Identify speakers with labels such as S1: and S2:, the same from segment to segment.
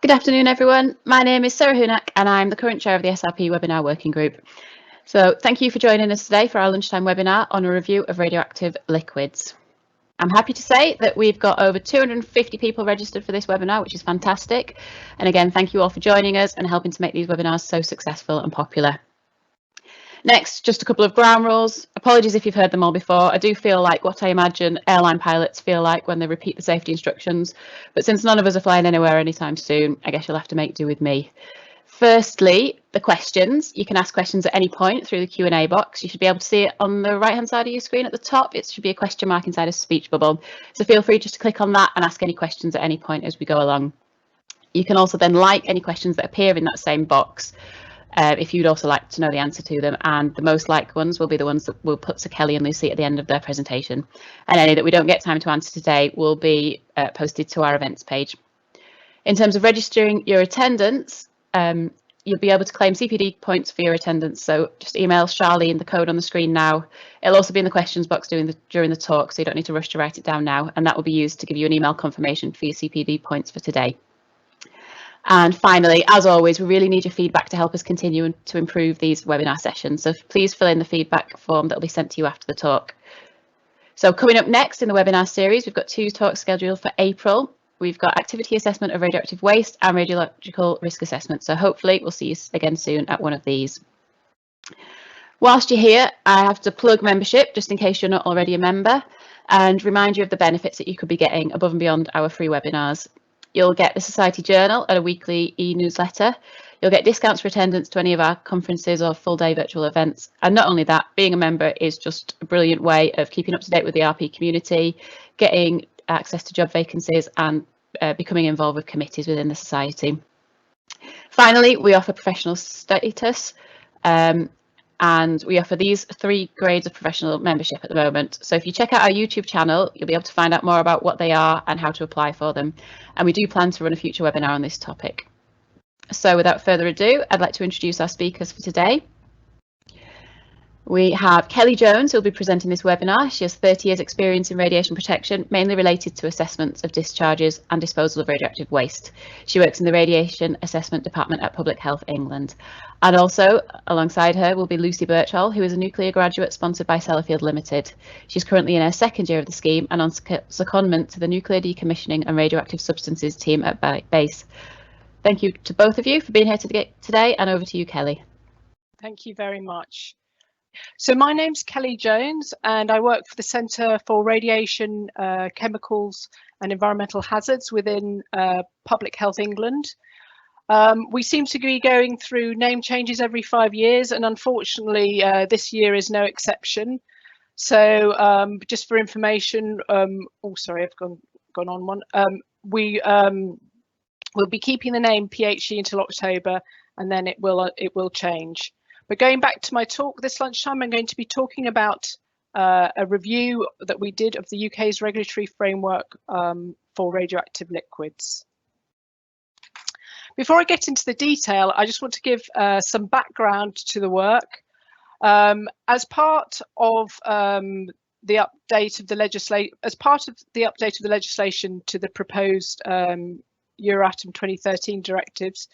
S1: Good afternoon, everyone. My name is Sarah Hunak and I'm the current chair of the SRP webinar working group. So thank you for joining us today for our lunchtime webinar on a review of radioactive liquids. I'm happy to say that we've got over 250 people registered for this webinar, which is fantastic. And again, thank you all for joining us and helping to make these webinars so successful and popular. Next, just a couple of ground rules. Apologies if you've heard them all before. I do feel like what I imagine airline pilots feel like when they repeat the safety instructions. But since none of us are flying anywhere anytime soon, I guess you'll have to make do with me. Firstly, the questions. You can ask questions at any point through the Q&A box. You should be able to see it on the right-hand side of your screen at the top. It should be a question mark inside a speech bubble. So feel free just to click on that and ask any questions at any point as we go along. You can also then like any questions that appear in that same box. If you'd also like to know the answer to them, and the most liked ones will be the ones that we'll put to Kelly and Lucy at the end of their presentation, and any that we don't get time to answer today will be posted to our events page. In terms of registering your attendance, you'll be able to claim CPD points for your attendance, so just email Charlene the code on the screen now. It'll also be in the questions box during the talk, so you don't need to rush to write it down now, and that will be used to give you an email confirmation for your CPD points for today. And finally, as always, we really need your feedback to help us continue to improve these webinar sessions. So please fill in the feedback form that will be sent to you after the talk. So coming up next in the webinar series, we've got 2 talks scheduled for April. We've got activity assessment of radioactive waste and radiological risk assessment. So hopefully we'll see you again soon at one of these. Whilst you're here, I have to plug membership just in case you're not already a member and remind you of the benefits that you could be getting above and beyond our free webinars. You'll get the Society Journal and a weekly e-newsletter. You'll get discounts for attendance to any of our conferences or full-day virtual events. And not only that, being a member is just a brilliant way of keeping up to date with the RP community, getting access to job vacancies and becoming involved with committees within the Society. Finally, we offer professional status. And we offer these 3 grades of professional membership at the moment. So if you check out our YouTube channel, you'll be able to find out more about what they are and how to apply for them. And we do plan to run a future webinar on this topic. So without further ado, I'd like to introduce our speakers for today. We have Kelly Jones, who'll be presenting this webinar. She has 30 years experience in radiation protection, mainly related to assessments of discharges and disposal of radioactive waste. She works in the Radiation Assessment Department at Public Health England. And also, alongside her will be Lucy Birchall, who is a nuclear graduate sponsored by Sellafield Limited. She's currently in her 2nd year of the scheme and on secondment to the Nuclear Decommissioning and Radioactive Substances team at BEIS. Thank you to both of you for being here today, and over to you, Kelly.
S2: Thank you very much. So my name's Kelly Jones and I work for the Centre for Radiation, Chemicals and Environmental Hazards within Public Health England. We seem to be going through name changes every 5 years, and unfortunately this year is no exception. So just for information, oh sorry, I've gone on one. We'll be keeping the name PHE until October, and then it will change. But going back to my talk this lunchtime, I'm going to be talking about a review that we did of the UK's regulatory framework for radioactive liquids. Before I get into the detail, I just want to give some background to the work. As part of the update of the legislation to the proposed Euratom 2013 directives,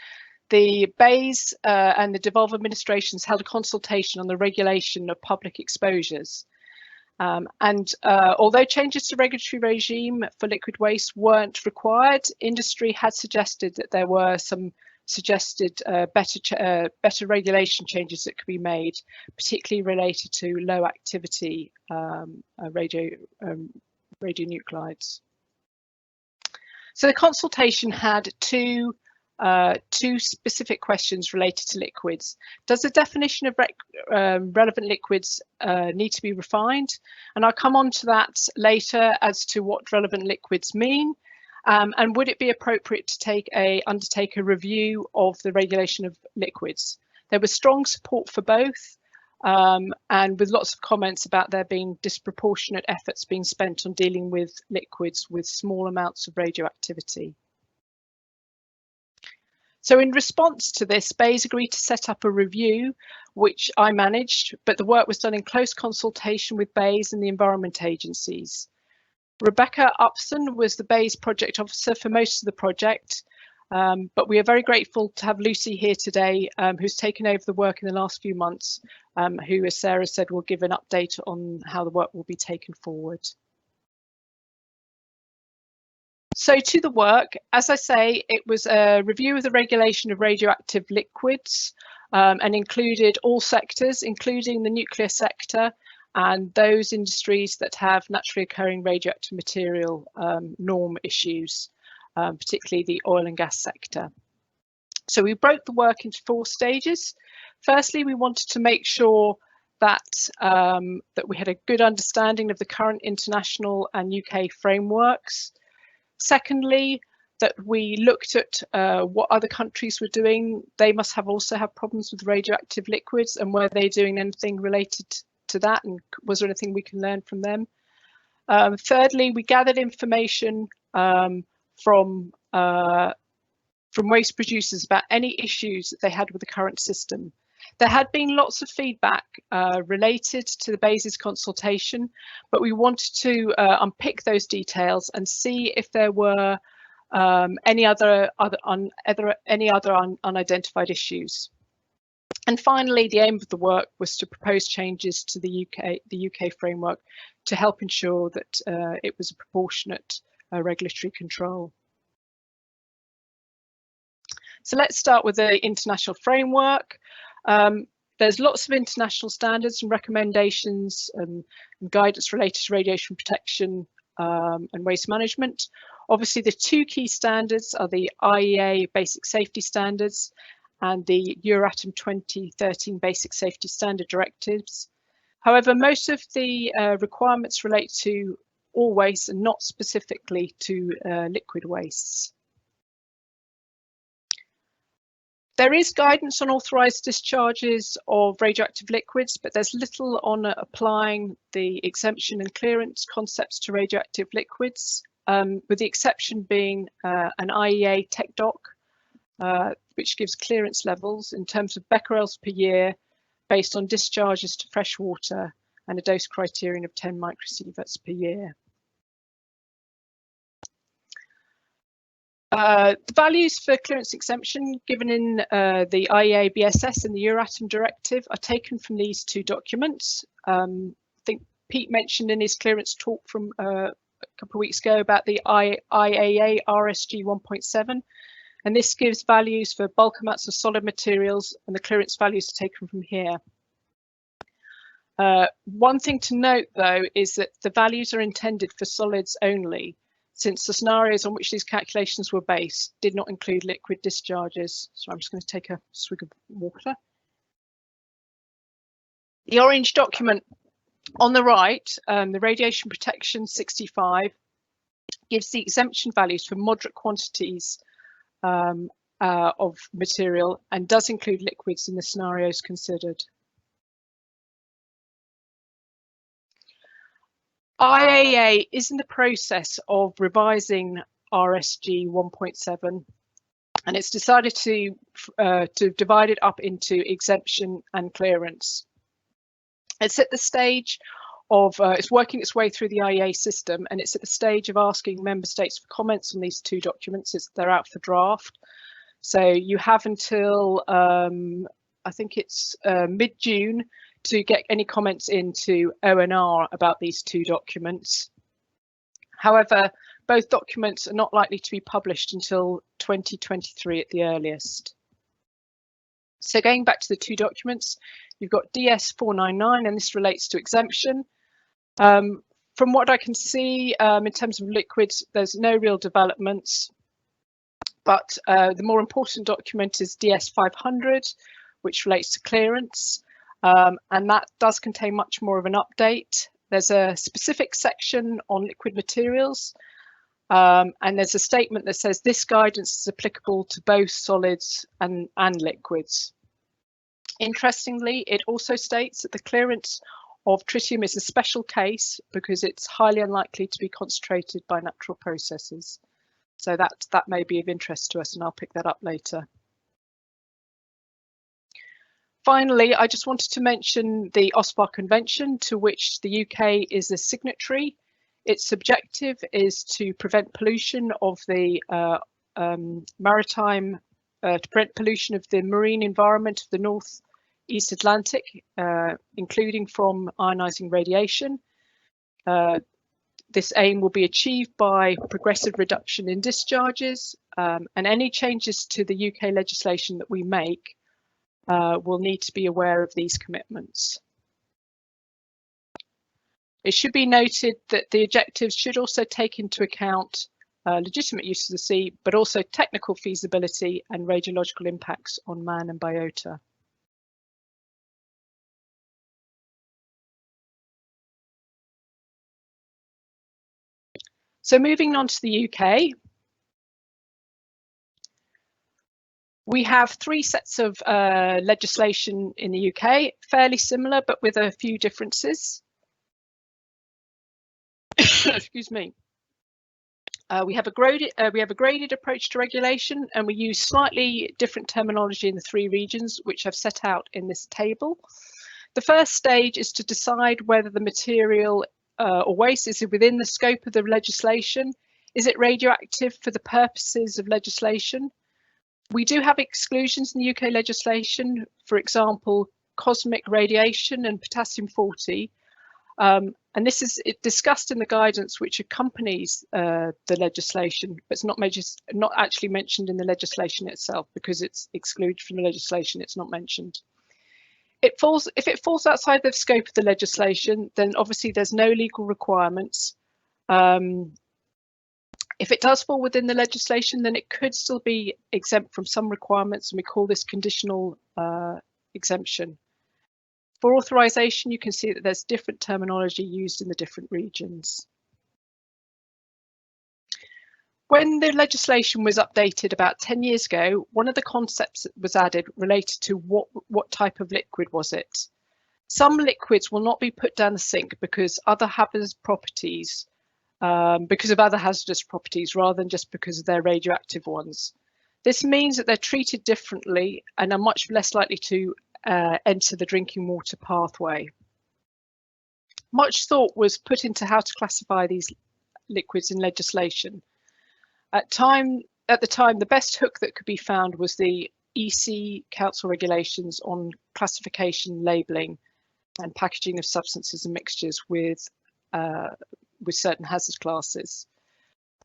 S2: the BEIS and the devolved administrations held a consultation on the regulation of public exposures. Although changes to regulatory regime for liquid waste weren't required, industry had suggested that there were some suggested better regulation changes that could be made, particularly related to low activity radionuclides. So the consultation had two specific questions related to liquids. Does the definition of relevant liquids need to be refined? And I'll come on to that later as to what relevant liquids mean. And would it be appropriate to undertake a review of the regulation of liquids? There was strong support for both, and with lots of comments about there being disproportionate efforts being spent on dealing with liquids with small amounts of radioactivity. So in response to this, BEIS agreed to set up a review, which I managed, but the work was done in close consultation with BEIS and the environment agencies. Rebecca Upson was the BEIS project officer for most of the project, But we are very grateful to have Lucy here today, who's taken over the work in the last few months, who, as Sarah said, will give an update on how the work will be taken forward. So to the work, as I say, it was a review of the regulation of radioactive liquids and included all sectors, including the nuclear sector and those industries that have naturally occurring radioactive material norm issues, particularly the oil and gas sector. So we broke the work into 4 stages. Firstly, we wanted to make sure that, that we had a good understanding of the current international and UK frameworks. Secondly, that we looked at what other countries were doing. They must also have problems with radioactive liquids, and were they doing anything related to that, and was there anything we can learn from them? Thirdly, we gathered information from waste producers about any issues that they had with the current system. There had been lots of feedback related to the BEIS consultation, but we wanted to unpick those details and see if there were any other unidentified issues. And finally, the aim of the work was to propose changes to the UK framework to help ensure that it was a proportionate regulatory control. So let's start with the international framework. There's lots of international standards and recommendations and guidance related to radiation protection and waste management. Obviously, the 2 key standards are the IEA Basic Safety Standards and the Euratom 2013 Basic Safety Standard Directives. However, most of the requirements relate to all waste and not specifically to liquid wastes. There is guidance on authorised discharges of radioactive liquids, but there's little on applying the exemption and clearance concepts to radioactive liquids, with the exception being an IEA Tech Doc, which gives clearance levels in terms of becquerels per year based on discharges to fresh water and a dose criterion of 10 microsieverts per year. The values for clearance exemption given in the IEA BSS and the Euratom directive are taken from these 2 documents. I think Pete mentioned in his clearance talk from a couple of weeks ago about the IAA RSG 1.7, and this gives values for bulk amounts of solid materials, and the clearance values are taken from here. One thing to note, though, is that the values are intended for solids only, since the scenarios on which these calculations were based did not include liquid discharges. So I'm just going to take a swig of water. The orange document on the right, the Radiation Protection 65, gives the exemption values for moderate quantities of material and does include liquids in the scenarios considered. IAA is in the process of revising RSG 1.7, and it's decided to divide it up into exemption and clearance. It's at the stage of it's working its way through the IEA system, and it's at the stage of asking member states for comments on these 2 documents. They're out for draft, so you have until I think it's mid-June to get any comments into ONR about these 2 documents. However, both documents are not likely to be published until 2023 at the earliest. So going back to the 2 documents, you've got DS 499, and this relates to exemption. From what I can see, in terms of liquids, there's no real developments, but the more important document is DS 500, which relates to clearance. And that does contain much more of an update. There's a specific section on liquid materials, and there's a statement that says this guidance is applicable to both solids and liquids. Interestingly, it also states that the clearance of tritium is a special case because it's highly unlikely to be concentrated by natural processes. So that may be of interest to us, and I'll pick that up later. Finally, I just wanted to mention the OSPAR Convention, to which the UK is a signatory. Its objective is to prevent pollution of the maritime to prevent pollution of the marine environment of the North East Atlantic, including from ionizing radiation. This aim will be achieved by progressive reduction in discharges, and any changes to the UK legislation that we make will need to be aware of these commitments. It should be noted that the objectives should also take into account legitimate use of the sea, but also technical feasibility and radiological impacts on man and biota. So moving on to the UK, we have 3 sets of legislation in the UK, fairly similar, but with a few differences. Excuse me. We have a graded approach to regulation, and we use slightly different terminology in the 3 regions, which I've set out in this table. The first stage is to decide whether the material or waste is within the scope of the legislation. Is it radioactive for the purposes of legislation? We do have exclusions in the UK legislation, for example, cosmic radiation and potassium-40. And this is discussed in the guidance which accompanies the legislation, but it's not actually mentioned in the legislation itself because it's excluded from the legislation. It's not mentioned. If it falls outside the scope of the legislation, then obviously there's no legal requirements. If it does fall within the legislation, then it could still be exempt from some requirements, and we call this conditional exemption. For authorization, you can see that there's different terminology used in the different regions. When the legislation was updated about 10 years ago, one of the concepts that was added related to what type of liquid was it. Some liquids will not be put down the sink because of other hazardous properties rather than just because of their radioactive ones. This means that they're treated differently and are much less likely to enter the drinking water pathway. Much thought was put into how to classify these liquids in legislation. At the time, the best hook that could be found was the EC Council regulations on classification, labelling and packaging of substances and mixtures with certain hazard classes.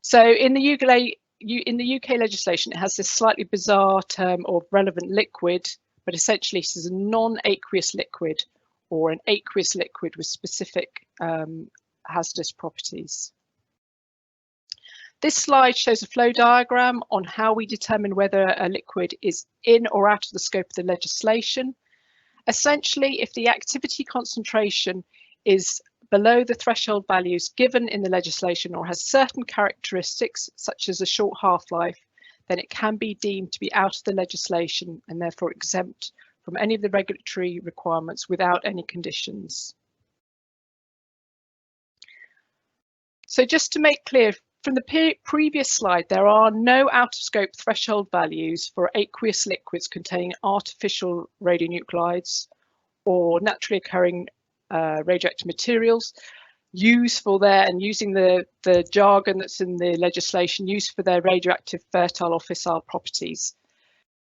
S2: So in the UK legislation, it has this slightly bizarre term of relevant liquid, but essentially this is a non-aqueous liquid or an aqueous liquid with specific hazardous properties. This slide shows a flow diagram on how we determine whether a liquid is in or out of the scope of the legislation. Essentially, if the activity concentration is below the threshold values given in the legislation or has certain characteristics, such as a short half-life, then it can be deemed to be out of the legislation and therefore exempt from any of the regulatory requirements without any conditions. So just to make clear, from the previous slide, there are no out-of-scope threshold values for aqueous liquids containing artificial radionuclides or naturally occurring radioactive materials used for their, and using the jargon that's in the legislation, used for their radioactive fertile or fissile properties.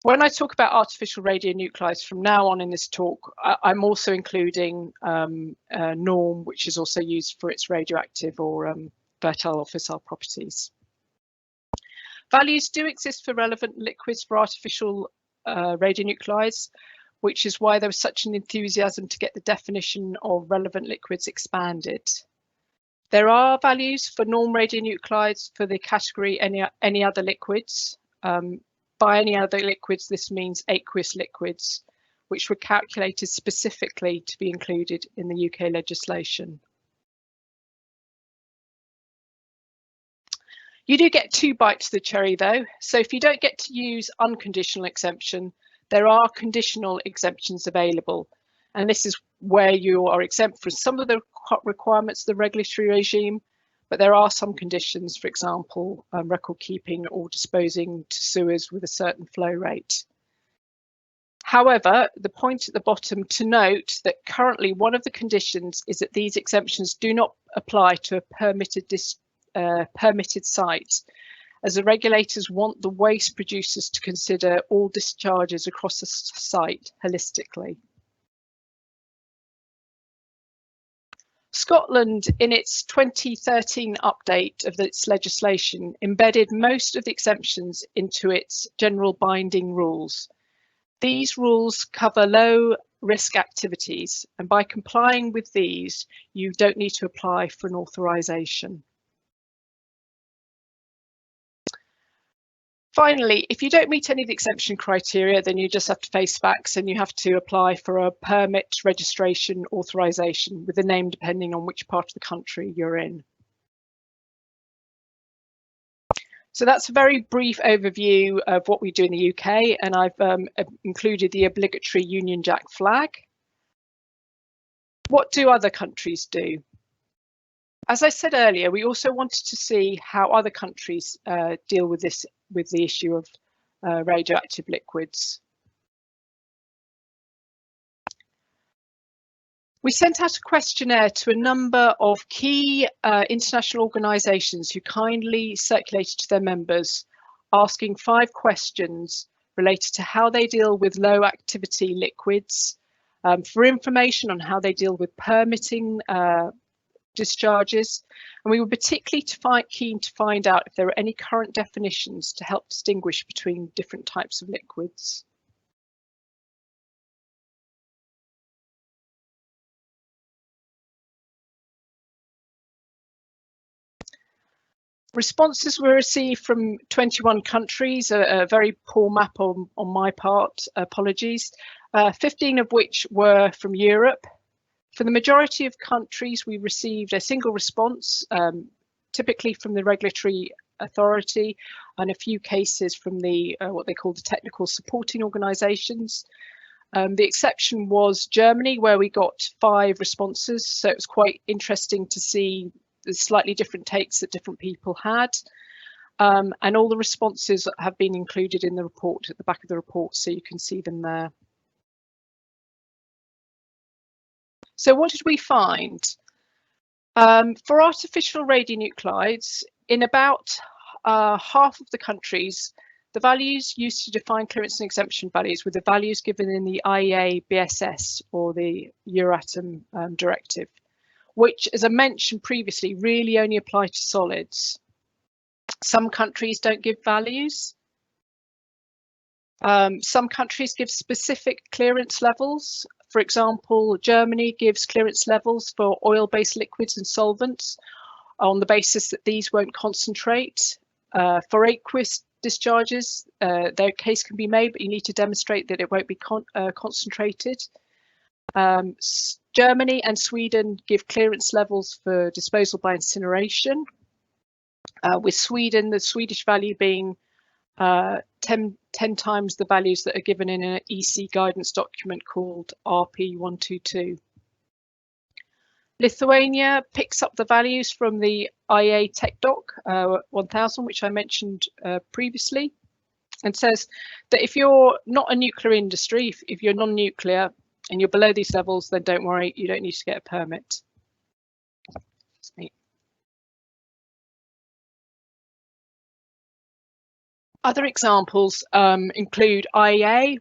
S2: When I talk about artificial radionuclides from now on in this talk, I'm also including norm, which is also used for its radioactive or fertile or fissile properties. Values do exist for relevant liquids for artificial radionuclides, which is why there was such an enthusiasm to get the definition of relevant liquids expanded. There are values for norm radionuclides for the category any other liquids. By any other liquids, this means aqueous liquids, which were calculated specifically to be included in the UK legislation. You do get 2 bites of the cherry though. So if you don't get to use unconditional exemption, there are conditional exemptions available. And this is where you are exempt from some of the requirements of the regulatory regime, but there are some conditions, for example, record keeping or disposing to sewers with a certain flow rate. However, the point at the bottom to note that currently one of the conditions is that these exemptions do not apply to a permitted site. as the regulators want the waste producers to consider all discharges across the site holistically. Scotland, in its 2013 update of its legislation, embedded most of the exemptions into its general binding rules. These rules cover low risk activities, and by complying with these, you don't need to apply for an authorisation. Finally, if you don't meet any of the exemption criteria, then you just have to face facts and you have to apply for a permit registration authorisation with a name depending on which part of the country you're in. So that's a very brief overview of what we do in the UK, and I've included the obligatory Union Jack flag. What do other countries do? As I said earlier, we also wanted to see how other countries deal with the issue of radioactive liquids. We sent out a questionnaire to a number of key international organisations who kindly circulated to their members, asking 5 questions related to how they deal with low activity liquids, for information on how they deal with permitting discharges, and we were particularly keen to find out if there are any current definitions to help distinguish between different types of liquids. Responses were received from 21 countries, a very poor map on my part, apologies, 15 of which were from Europe. For the majority of countries, we received a single response, typically from the regulatory authority, and a few cases from the what they call the technical supporting organisations. The exception was Germany, where we got 5 responses, so it was quite interesting to see the slightly different takes that different people had. And all the responses have been included in the report, at the back of the report, so you can see them there. So what did we find? For artificial radionuclides, in about half of the countries, the values used to define clearance and exemption values were the values given in the IEA BSS, or the Euratom directive, which, as I mentioned previously, really only apply to solids. Some countries don't give values. Some countries give specific clearance levels. For example, Germany gives clearance levels for oil-based liquids and solvents on the basis that these won't concentrate. For aqueous discharges, their case can be made, but you need to demonstrate that it won't be concentrated. Germany and Sweden give clearance levels for disposal by incineration, with Sweden, the Swedish value being 10 times the values that are given in an EC guidance document called RP122. Lithuania picks up the values from the IEA Tech Doc 1000, which I mentioned previously, and says that if you're not a nuclear industry, if you're non-nuclear and you're below these levels, then don't worry, you don't need to get a permit. Other examples include IEA,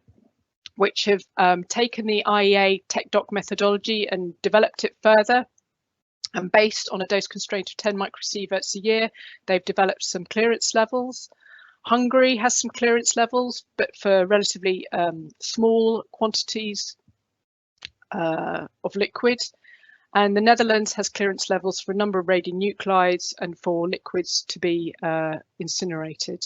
S2: which have taken the IEA Tech Doc methodology and developed it further. And based on a dose constraint of 10 microsieverts a year, they've developed some clearance levels. Hungary has some clearance levels, but for relatively small quantities of liquid. And the Netherlands has clearance levels for a number of radionuclides and for liquids to be incinerated.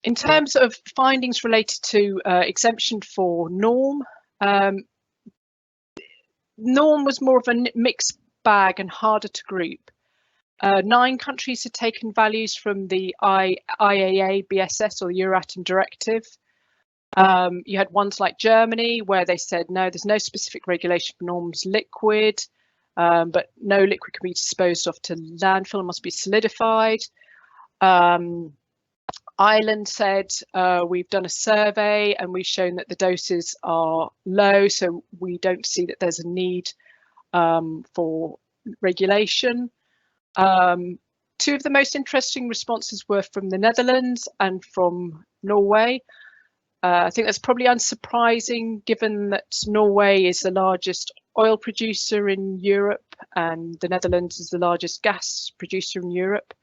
S2: In terms of findings related to exemption for norm, norm was more of a mixed bag and harder to group. 9 countries had taken values from the IAA BSS, or the Euratom directive. You had ones like Germany, where they said, no, there's no specific regulation for norms liquid, but no liquid can be disposed of to landfill, it must be solidified. Ireland said, we've done a survey and we've shown that the doses are low, so we don't see that there's a need for regulation. Two of the most interesting responses were from the Netherlands and from Norway. I think that's probably unsurprising given that Norway is the largest oil producer in Europe and the Netherlands is the largest gas producer in Europe.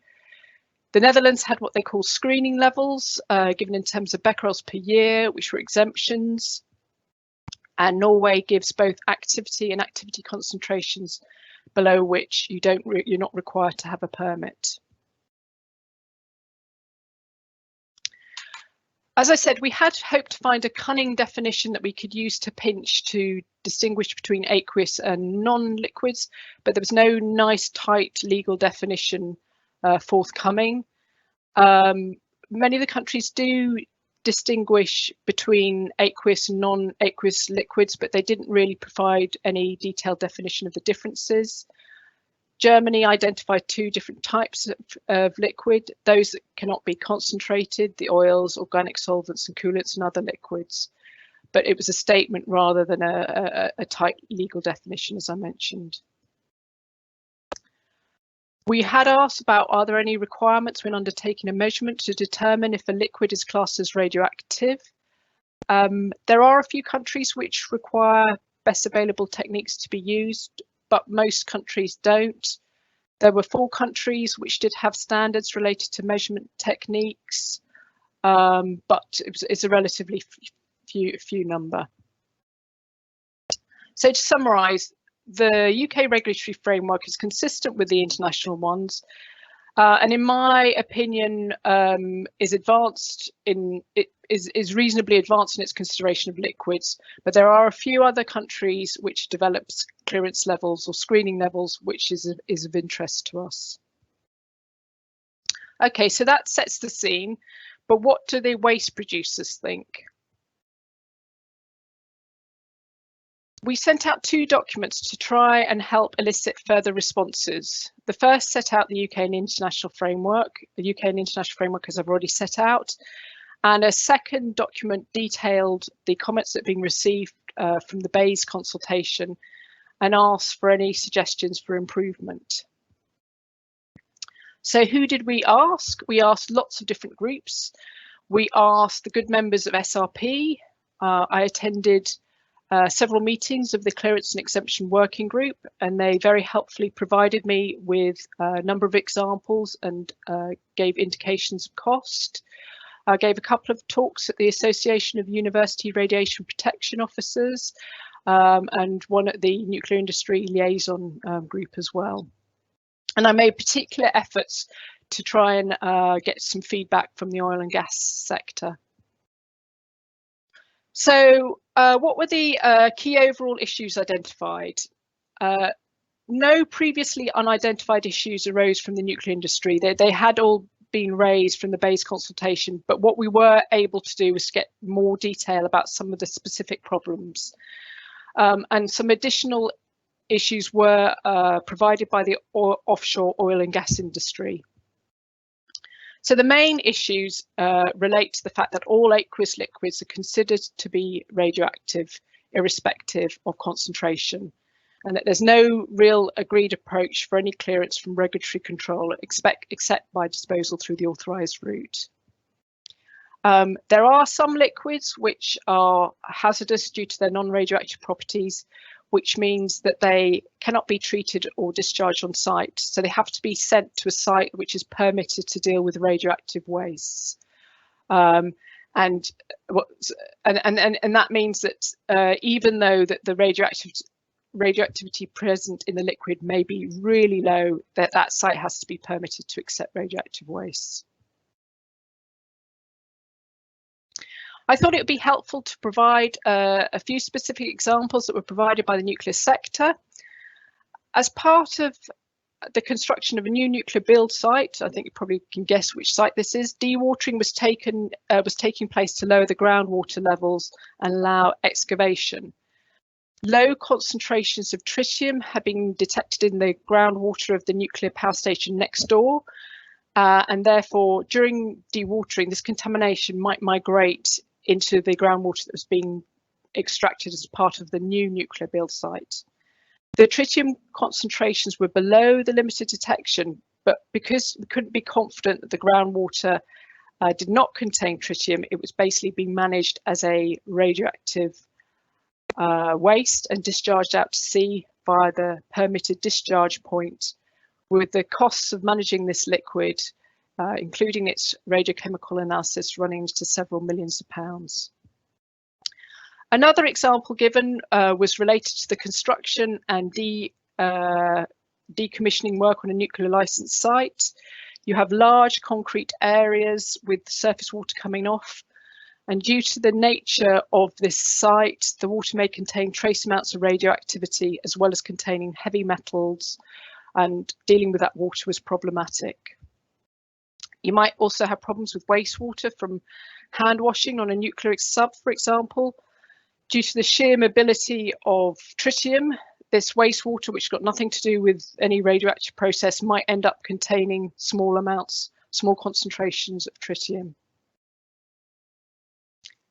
S2: The Netherlands had what they call screening levels given in terms of becquerels per year, which were exemptions. And Norway gives both activity and activity concentrations below which you're not required to have a permit. As I said, we had hoped to find a cunning definition that we could use to pinch to distinguish between aqueous and non-liquids, but there was no nice, tight legal definition forthcoming. Many of the countries do distinguish between aqueous and non-aqueous liquids, but they didn't really provide any detailed definition of the differences. Germany identified two different types of liquid, those that cannot be concentrated, the oils, organic solvents and coolants and other liquids. But it was a statement rather than a tight legal definition, as I mentioned. We had asked about, are there any requirements when undertaking a measurement to determine if a liquid is classed as radioactive? There are a few countries which require best available techniques to be used, but most countries don't. There were 4 countries which did have standards related to measurement techniques, but it's a relatively few number. So to summarise, the UK regulatory framework is consistent with the international ones, and in my opinion is reasonably advanced in its consideration of liquids, but there are a few other countries which develop clearance levels or screening levels which is of interest to us. Okay, so that sets the scene, but what do the waste producers think? We sent out 2 documents to try and help elicit further responses. The first set out the UK and international framework. The UK and international framework, as I've already set out, and a second document detailed the comments that have been received from the BEIS consultation and asked for any suggestions for improvement. So who did we ask? We asked lots of different groups. We asked the good members of SRP. I attended several meetings of the Clearance and Exemption Working Group, and they very helpfully provided me with a number of examples and gave indications of cost. I gave a couple of talks at the Association of University Radiation Protection Officers and one at the Nuclear Industry Liaison Group as well. And I made particular efforts to try and get some feedback from the oil and gas sector. So what were the key overall issues identified? No previously unidentified issues arose from the nuclear industry. They had all been raised from the BEIS consultation, but what we were able to do was get more detail about some of the specific problems. And some additional issues were provided by the offshore oil and gas industry. So the main issues relate to the fact that all aqueous liquids are considered to be radioactive, irrespective of concentration, and that there's no real agreed approach for any clearance from regulatory control except by disposal through the authorised route. There are some liquids which are hazardous due to their non-radioactive properties, which means that they cannot be treated or discharged on site. So they have to be sent to a site which is permitted to deal with radioactive wastes. And that means that even though that the radioactivity present in the liquid may be really low, that site has to be permitted to accept radioactive wastes. I thought it would be helpful to provide a few specific examples that were provided by the nuclear sector. As part of the construction of a new nuclear build site, I think you probably can guess which site this is, dewatering was taking place to lower the groundwater levels and allow excavation. Low concentrations of tritium had been detected in the groundwater of the nuclear power station next door, and therefore during dewatering this contamination might migrate into the groundwater that was being extracted as part of the new nuclear build site. The tritium concentrations were below the limit of detection, but because we couldn't be confident that the groundwater did not contain tritium, it was basically being managed as a radioactive waste and discharged out to sea via the permitted discharge point, with the costs of managing this liquid, including its radiochemical analysis, running into several millions of pounds. Another example given was related to the construction and decommissioning work on a nuclear licence site. You have large concrete areas with surface water coming off, and due to the nature of this site, the water may contain trace amounts of radioactivity as well as containing heavy metals, and dealing with that water was problematic. You might also have problems with wastewater from hand washing on a nuclear sub, for example. Due to the sheer mobility of tritium, this wastewater, which got nothing to do with any radioactive process, might end up containing small concentrations of tritium.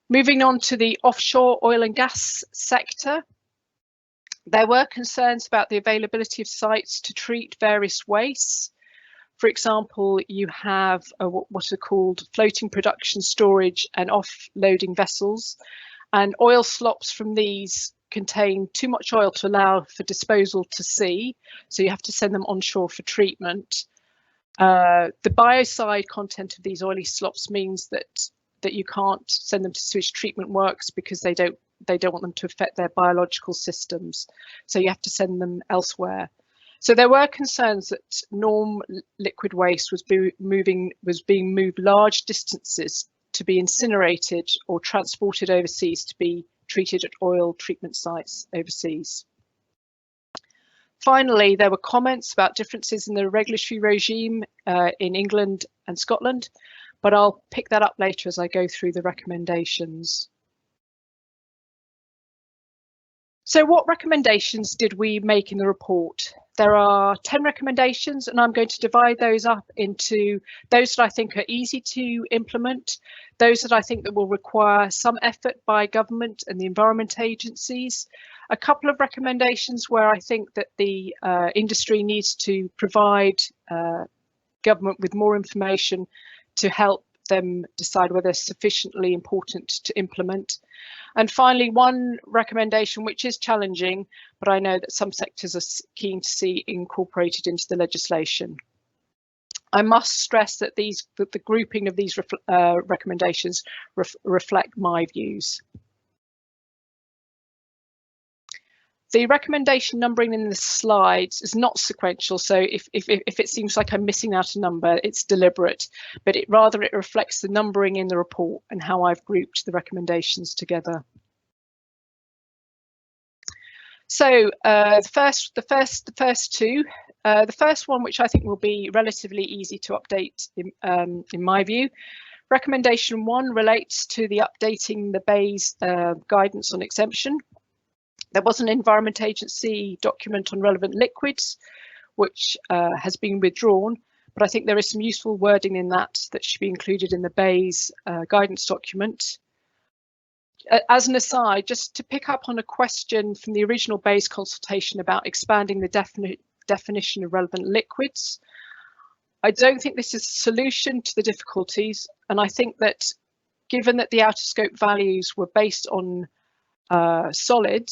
S2: Moving on to the offshore oil and gas sector, there were concerns about the availability of sites to treat various wastes. For example, you have what are called floating production, storage and offloading vessels, and oil slops from these contain too much oil to allow for disposal to sea, so you have to send them onshore for treatment. The biocide content of these oily slops means that you can't send them to sewage treatment works because they don't want them to affect their biological systems, so you have to send them elsewhere. So there were concerns that norm liquid waste was being moved large distances to be incinerated or transported overseas to be treated at oil treatment sites overseas. Finally, there were comments about differences in the regulatory regime in England and Scotland, but I'll pick that up later as I go through the recommendations. So what recommendations did we make in the report? There are 10 recommendations, and I'm going to divide those up into those that I think are easy to implement, those that I think that will require some effort by government and the environment agencies, a couple of recommendations where I think that the industry needs to provide government with more information to help them decide whether it's sufficiently important to implement. And finally, one recommendation which is challenging, but I know that some sectors are keen to see incorporated into the legislation. I must stress that the grouping of these recommendations reflect my views. The recommendation numbering in the slides is not sequential, so if it seems like I'm missing out a number, it's deliberate, but it reflects the numbering in the report and how I've grouped the recommendations together. So the first one, which I think will be relatively easy to update in my view. Recommendation 1 relates to the updating the BEIS guidance on exemption. There was an Environment Agency document on relevant liquids, which has been withdrawn, but I think there is some useful wording in that should be included in the BEIS guidance document. As an aside, just to pick up on a question from the original BEIS consultation about expanding the definition of relevant liquids, I don't think this is a solution to the difficulties, and I think that given that the outer scope values were based on solid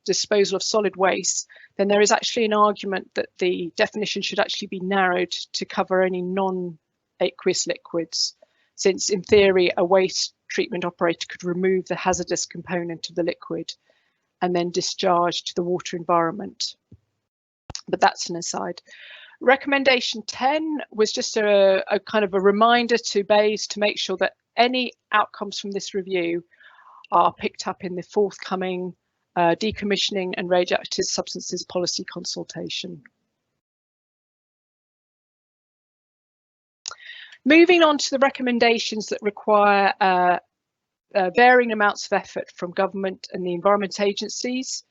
S2: disposal of solid waste, then there is actually an argument that the definition should actually be narrowed to cover any non-aqueous liquids, since in theory a waste treatment operator could remove the hazardous component of the liquid and then discharge to the water environment. But that's an aside. Recommendation 10 was just a kind of a reminder to BEIS to make sure that any outcomes from this review are picked up in the forthcoming decommissioning and radioactive substances policy consultation. Moving on to the recommendations that require varying amounts of effort from government and the environment agencies.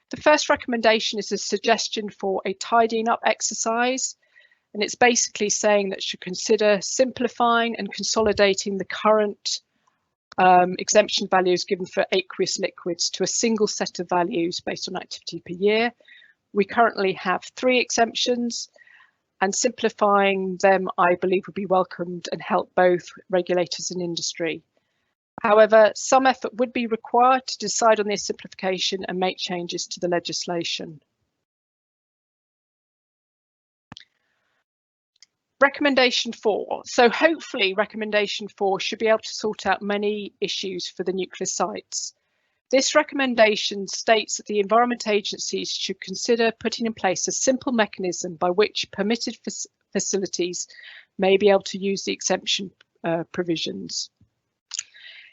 S2: The first recommendation is a suggestion for a tidying up exercise, and it's basically saying that should consider simplifying and consolidating the current exemption values given for aqueous liquids to a single set of values based on activity per year. We currently have 3 exemptions, and simplifying them, I believe, would be welcomed and help both regulators and industry. However, some effort would be required to decide on this simplification and make changes to the legislation. Recommendation 4. So hopefully recommendation 4 should be able to sort out many issues for the nuclear sites. This recommendation states that the Environment Agencies should consider putting in place a simple mechanism by which permitted facilities may be able to use the exemption provisions.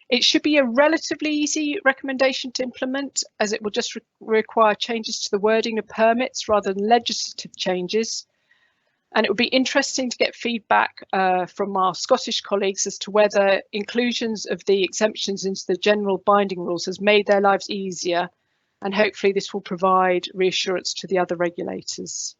S2: It should be a relatively easy recommendation to implement, as it will just require changes to the wording of permits rather than legislative changes. And it would be interesting to get feedback from our Scottish colleagues as to whether inclusions of the exemptions into the general binding rules has made their lives easier, and hopefully this will provide reassurance to the other regulators.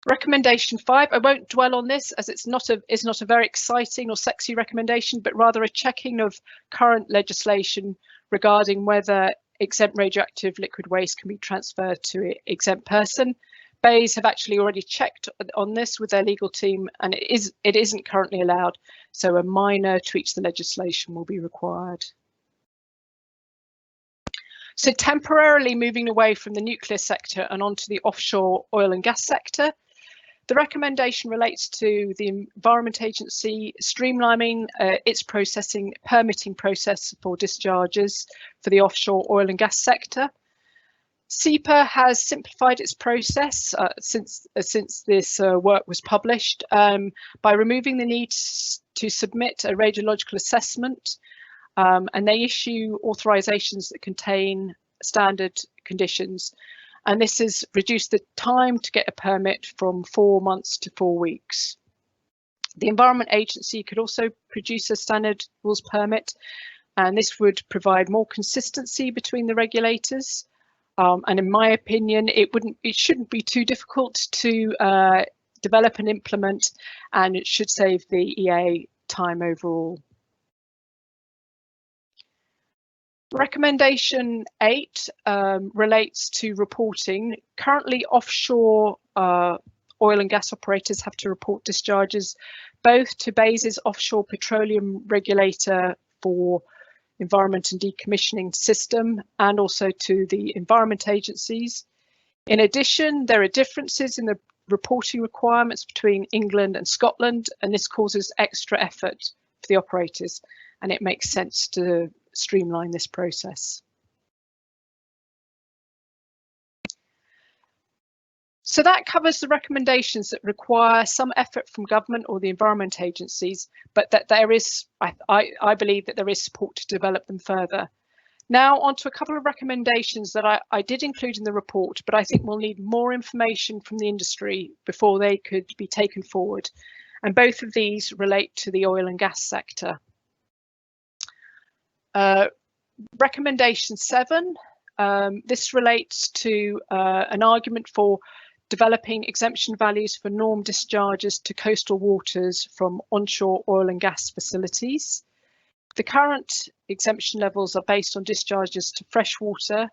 S2: Recommendation 5, I won't dwell on this as it's not a very exciting or sexy recommendation, but rather a checking of current legislation regarding whether exempt radioactive liquid waste can be transferred to an exempt person. BEIS have actually already checked on this with their legal team, and it isn't currently allowed, so a minor tweak to the legislation will be required. So temporarily moving away from the nuclear sector and onto the offshore oil and gas sector, the recommendation relates to the Environment Agency streamlining its permitting process for discharges for the offshore oil and gas sector. SEPA has simplified its process since this work was published by removing the need to submit a radiological assessment, and they issue authorisations that contain standard conditions. And this has reduced the time to get a permit from 4 months to 4 weeks. The Environment Agency could also produce a standard rules permit, and this would provide more consistency between the regulators. And in my opinion, it shouldn't be too difficult to develop and implement, and it should save the EA time overall. Recommendation 8 relates to reporting. Currently, offshore oil and gas operators have to report discharges both to BEIS's offshore petroleum regulator for environment and decommissioning system and also to the Environment Agencies. In addition, there are differences in the reporting requirements between England and Scotland, and this causes extra effort for the operators, and it makes sense to streamline this process. So that covers the recommendations that require some effort from government or the Environment Agencies, but that there is, I believe that there is support to develop them further. Now on to a couple of recommendations that I did include in the report, but I think we'll need more information from the industry before they could be taken forward. And both of these relate to the oil and gas sector. Recommendation 7, this relates to an argument for developing exemption values for norm discharges to coastal waters from onshore oil and gas facilities. The current exemption levels are based on discharges to freshwater,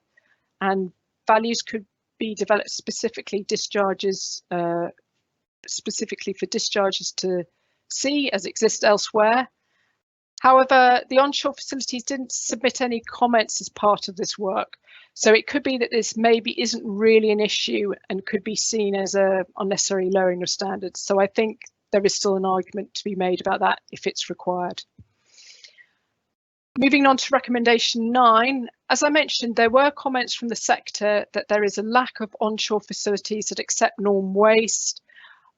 S2: and values could be developed specifically for discharges to sea as exist elsewhere. However, the onshore facilities didn't submit any comments as part of this work, so it could be that this maybe isn't really an issue and could be seen as an unnecessary lowering of standards. So I think there is still an argument to be made about that if it's required. Moving on to recommendation 9, as I mentioned, there were comments from the sector that there is a lack of onshore facilities that accept norm waste,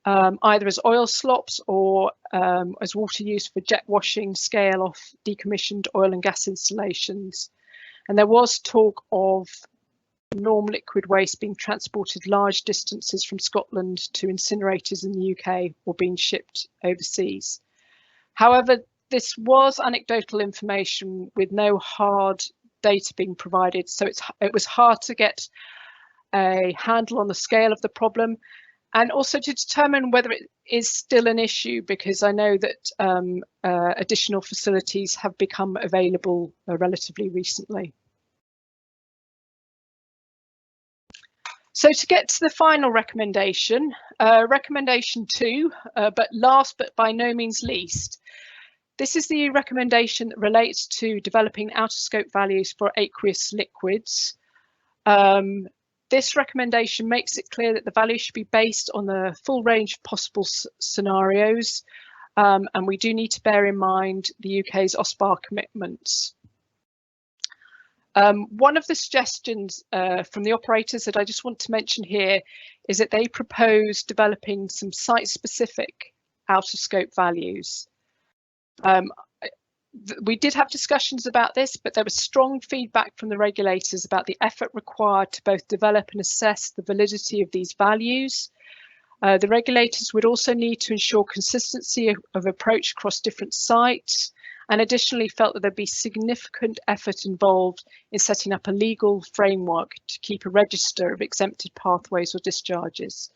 S2: either as oil slops or as water used for jet washing, scale off decommissioned oil and gas installations. And there was talk of norm liquid waste being transported large distances from Scotland to incinerators in the UK or being shipped overseas. However, this was anecdotal information with no hard data being provided, so it was hard to get a handle on the scale of the problem, and also to determine whether it is still an issue, because I know that additional facilities have become available relatively recently. So to get to the final recommendation, recommendation 2, but last but by no means least, this is the recommendation that relates to developing outer scope values for aqueous liquids. This recommendation makes it clear that the value should be based on the full range of possible scenarios, and we do need to bear in mind the UK's OSPAR commitments. One of the suggestions from the operators that I just want to mention here is that they propose developing some site-specific outer scope values. We did have discussions about this, but there was strong feedback from the regulators about the effort required to both develop and assess the validity of these values. The regulators would also need to ensure consistency of approach across different sites, and additionally felt that there'd be significant effort involved in setting up a legal framework to keep a register of exempted pathways or discharges.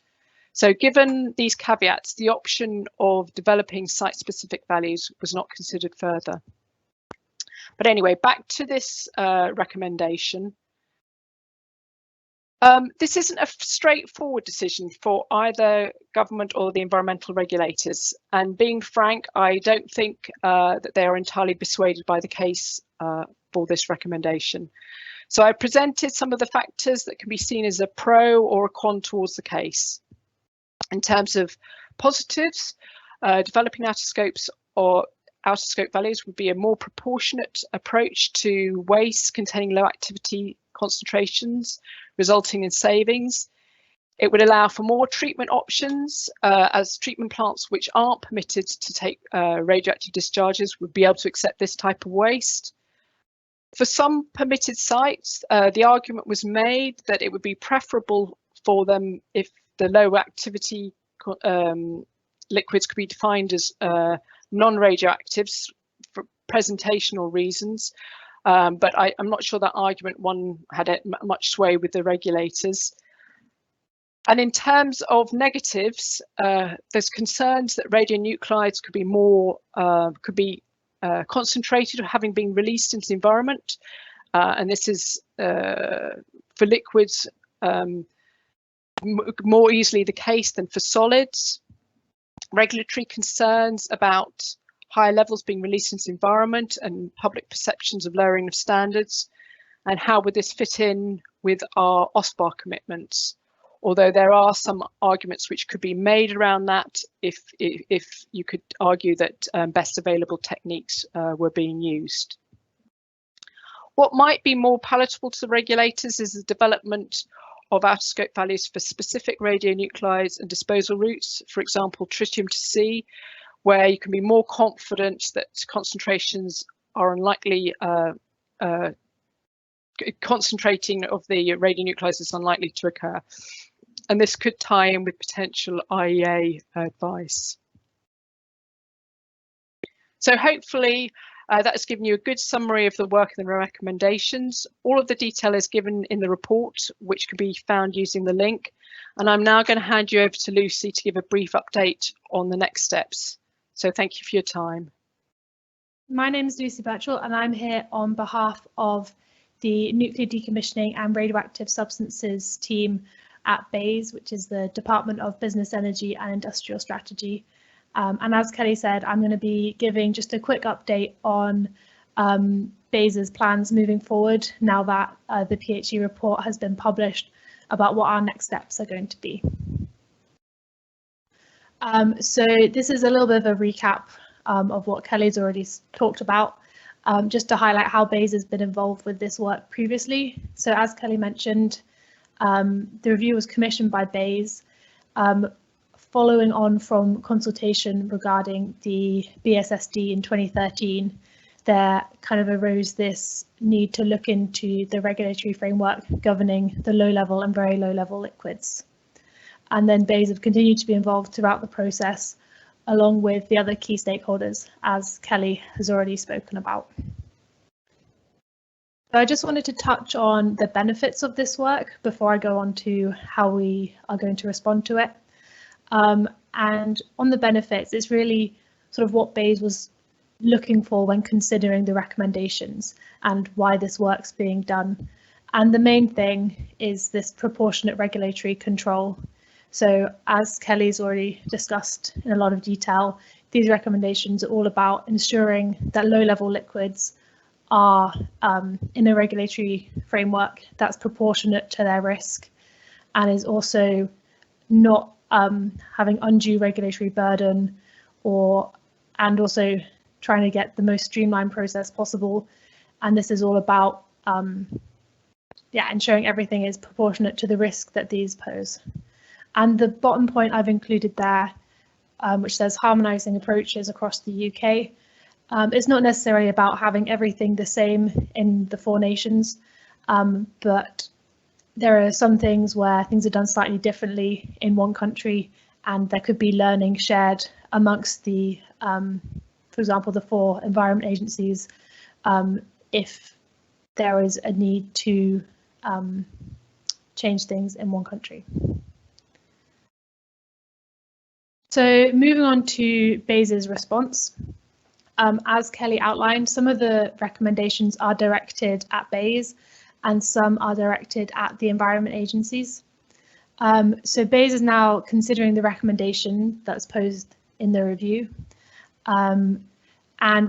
S2: So given these caveats, the option of developing site-specific values was not considered further. But anyway, back to this recommendation. This isn't a straightforward decision for either government or the environmental regulators. And being frank, I don't think that they are entirely persuaded by the case for this recommendation. So I presented some of the factors that can be seen as a pro or a con towards the case. In terms of positives, developing outer scopes or outer scope values would be a more proportionate approach to waste containing low activity concentrations, resulting in savings. It would allow for more treatment options, as treatment plants which aren't permitted to take radioactive discharges would be able to accept this type of waste. For some permitted sites, the argument was made that it would be preferable for them if the low activity liquids could be defined as non-radioactives for presentational reasons. But I'm not sure that argument had much sway with the regulators. And in terms of negatives, there's concerns that radionuclides could be more concentrated or having been released into the environment. And this is for liquids more easily the case than for solids. Regulatory concerns about higher levels being released into the environment and public perceptions of lowering of standards, and how would this fit in with our OSPAR commitments? Although there are some arguments which could be made around that if you could argue that best available techniques were being used. What might be more palatable to the regulators is the development of outer scope values for specific radionuclides and disposal routes, for example, tritium to C, where you can be more confident that concentrations are unlikely, concentrating of the radionuclides is unlikely to occur. And this could tie in with potential IEA advice. So hopefully that has given you a good summary of the work and the recommendations. All of the detail is given in the report, which can be found using the link. And I'm now going to hand you over to Lucy to give a brief update on the next steps. So thank you for your time.
S3: My name is Lucy Birchall, and I'm here on behalf of the Nuclear Decommissioning and Radioactive Substances team at BEIS, which is the Department of Business, Energy and Industrial Strategy. And as Kelly said, I'm going to be giving just a quick update on BEIS's plans moving forward now that the PHE report has been published about what our next steps are going to be. So this is a little bit of a recap of what Kelly's already talked about, just to highlight how BEIS has been involved with this work previously. So as Kelly mentioned, the review was commissioned by BEIS, following on from consultation regarding the BSSD in 2013. There kind of arose this need to look into the regulatory framework governing the low-level and very low-level liquids. And then BEIS have continued to be involved throughout the process, along with the other key stakeholders, as Kelly has already spoken about. So I just wanted to touch on the benefits of this work before I go on to how we are going to respond to it. And on the benefits, it's really sort of what BEIS was looking for when considering the recommendations and why this work's being done. And the main thing is this proportionate regulatory control. So as Kelly's already discussed in a lot of detail, these recommendations are all about ensuring that low-level liquids are in a regulatory framework that's proportionate to their risk and is also not having undue regulatory burden and also trying to get the most streamlined process possible. And this is all about ensuring everything is proportionate to the risk that these pose. And the bottom point I've included there, which says harmonising approaches across the UK, it's not necessarily about having everything the same in the 4 nations, but there are some things where things are done slightly differently in one country, and there could be learning shared amongst the, for example, the 4 environment agencies, if there is a need to change things in one country. So moving on to BEIS's response. As Kelly outlined, some of the recommendations are directed at BEIS and some are directed at the environment agencies. So BEIS is now considering the recommendation that's posed in the review, and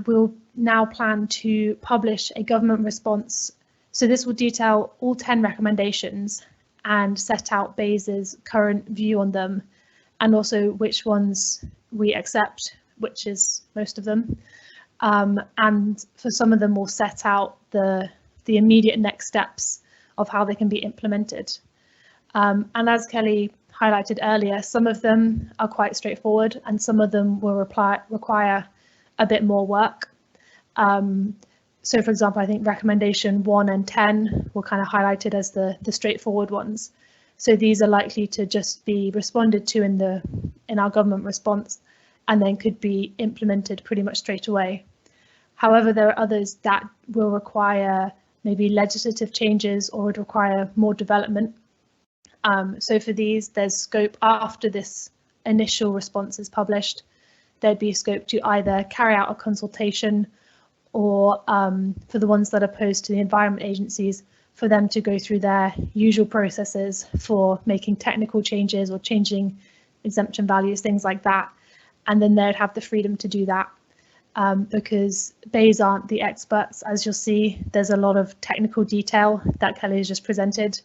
S3: we'll now plan to publish a government response. So this will detail all 10 recommendations and set out BEIS's current view on them, and also which ones we accept, which is most of them. And for some of them, we'll set out the immediate next steps of how they can be implemented. And as Kelly highlighted earlier, some of them are quite straightforward and some of them will require a bit more work. So for example, I think recommendation 1 and 10 were kind of highlighted as the straightforward ones. So these are likely to just be responded to in our government response and then could be implemented pretty much straight away. However, there are others that will require maybe legislative changes or would require more development. So for these, there's scope after this initial response is published. There'd be scope to either carry out a consultation or for the ones that are posed to the environment agencies, for them to go through their usual processes for making technical changes or changing exemption values, things like that. And then they'd have the freedom to do that because BEIS aren't the experts. As you'll see, there's a lot of technical detail that Kelly has just presented,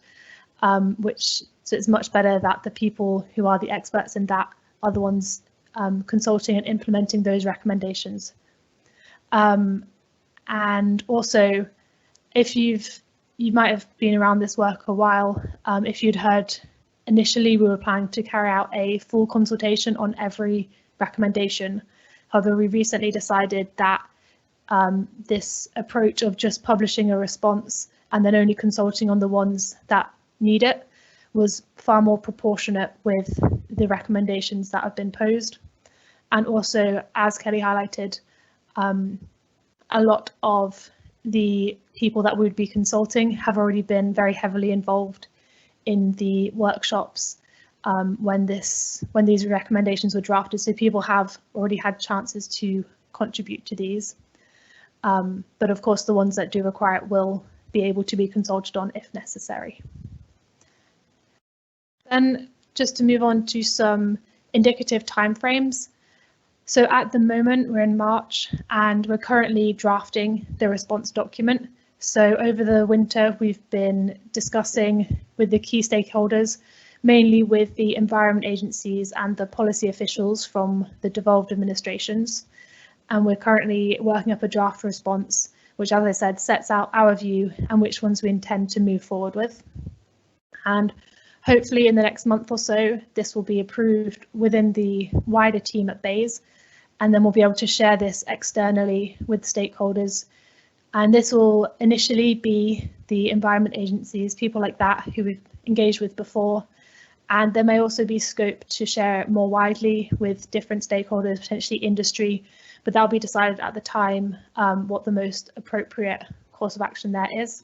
S3: so it's much better that the people who are the experts in that are the ones consulting and implementing those recommendations. And also, if you might have been around this work a while, if you'd heard initially we were planning to carry out a full consultation on every recommendation. However, we recently decided that this approach of just publishing a response and then only consulting on the ones that need it was far more proportionate with the recommendations that have been posed. And also, as Kelly highlighted, a lot of the people that we would be consulting have already been very heavily involved in the workshops when these recommendations were drafted. So people have already had chances to contribute to these. But of course, the ones that do require it will be able to be consulted on if necessary. Then just to move on to some indicative timeframes. So at the moment, we're in March and we're currently drafting the response document. So over the winter, we've been discussing with the key stakeholders, mainly with the environment agencies and the policy officials from the devolved administrations. And we're currently working up a draft response, which, as I said, sets out our view and which ones we intend to move forward with. And hopefully in the next month or so, this will be approved within the wider team at BEIS, and then we'll be able to share this externally with stakeholders. And this will initially be the environment agencies, people like that who we've engaged with before. And there may also be scope to share it more widely with different stakeholders, potentially industry, but that'll be decided at the time what the most appropriate course of action there is.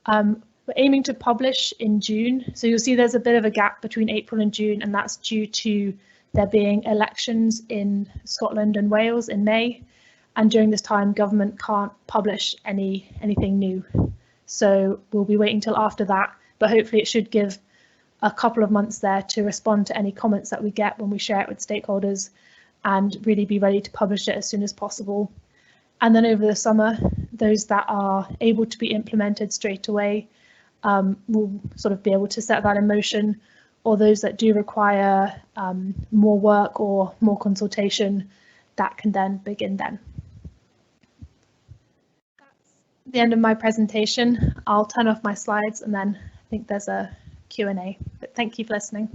S3: We're aiming to publish in June, so you'll see there's a bit of a gap between April and June, and that's due to there being elections in Scotland and Wales in May, and during this time government can't publish anything new. So we'll be waiting till after that, but hopefully it should give a couple of months there to respond to any comments that we get when we share it with stakeholders, and really be ready to publish it as soon as possible. And then over the summer, those that are able to be implemented straight away will sort of be able to set that in motion, or those that do require more work or more consultation, that can then begin then. That's the end of my presentation. I'll turn off my slides and then I think there's a Q&A, but thank you for listening.